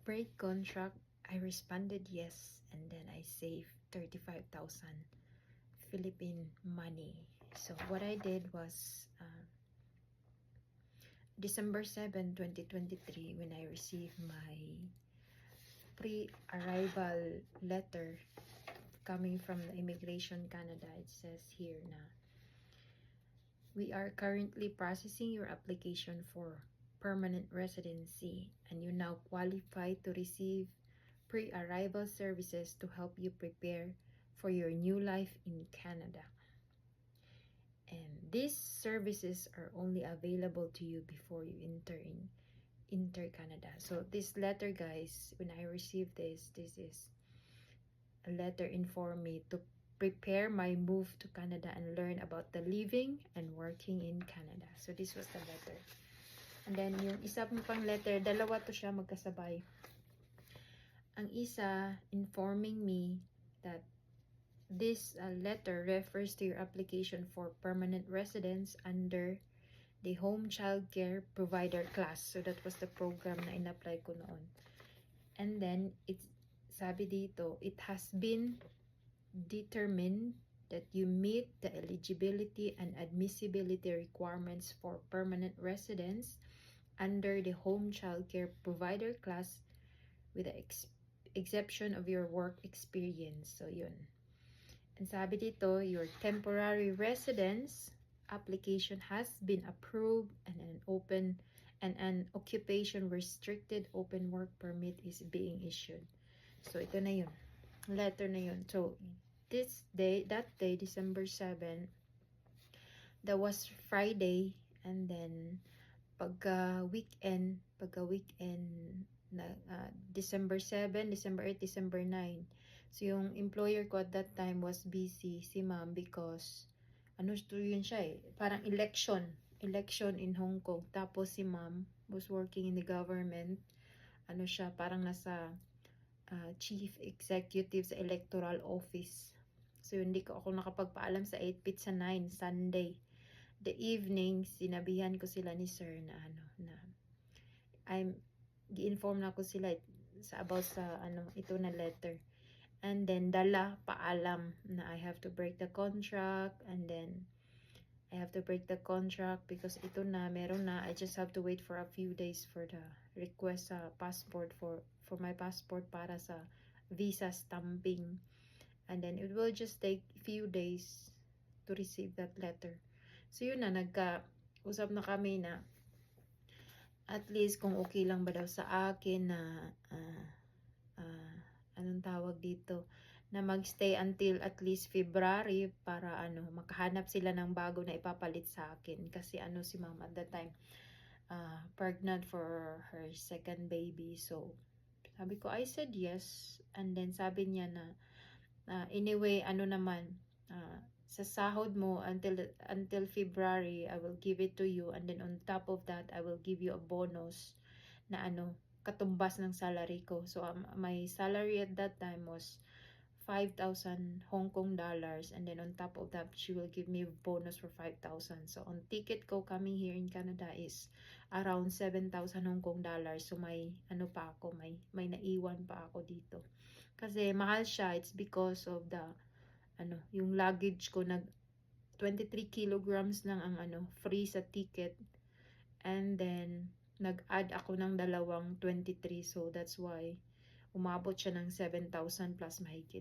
break contract, I responded yes, and then I saved 35,000 Philippine money. So what I did was December 7, 2023, when I received my pre-arrival letter coming from the Immigration Canada, it says here na, we are currently processing your application for permanent residency and you now qualify to receive pre-arrival services to help you prepare for your new life in Canada. And these services are only available to you before you enter Canada. So this letter, guys, when I received this is a letter informed me to prepare my move to Canada and learn about the living and working in Canada. So this was the letter. And then yung isa pang letter, dalawa to siya magkasabay. Ang isa informing me that this letter refers to your application for permanent residence under the Home Child Care Provider class. So that was the program na in-apply ko noon. And then it's sabi dito, it has been determined that you meet the eligibility and admissibility requirements for permanent residence under the Home Child Care Provider class with the exception of your work experience. So yun. And sabi dito, your temporary residence application has been approved and an occupation restricted open work permit is being issued. So ito na yun. Letter na yun. So that day, December 7, that was Friday, and then pagka weekend na December 7, December 8, December 9. So yung employer ko at that time was busy, si ma'am, because ano yun siya parang election in Hong Kong. Tapos si ma'am was working in the government. Ano siya, parang nasa chief executive sa electoral office. So hindi ko ako nakapagpaalam sa 8 sa 9 Sunday. The evening, sinabihan ko sila ni sir na gi-inform na ko sila about sa ito na letter. And then dala paalam na I have to break the contract, and then I have to break the contract because ito na, meron na. I just have to wait for a few days for the request sa passport for my passport para sa visa stamping. And then it will just take a few days to receive that letter. So yun na, nagka-usap na kami na at least kung okay lang ba daw sa akin na anong tawag dito, na magstay until at least February para makahanap sila ng bago na ipapalit sa akin. Kasi si mom at that time pregnant for her second baby. So sabi ko, I said yes. And then sabi niya na anyway, naman, sa sahod mo until February, I will give it to you, and then on top of that, I will give you a bonus na katumbas ng salary ko. So my salary at that time was 5,000 Hong Kong dollars, and then on top of that, she will give me a bonus for 5,000. So on ticket ko coming here in Canada is around 7,000 Hong Kong dollars. So may pa ako, may naiwan pa ako dito. Kasi mahal siya, it's because of the yung luggage ko, 23 kilograms lang ang free sa ticket, and then nag-add ako ng dalawang 23, so that's why umabot siya ng 7,000 plus mahigit.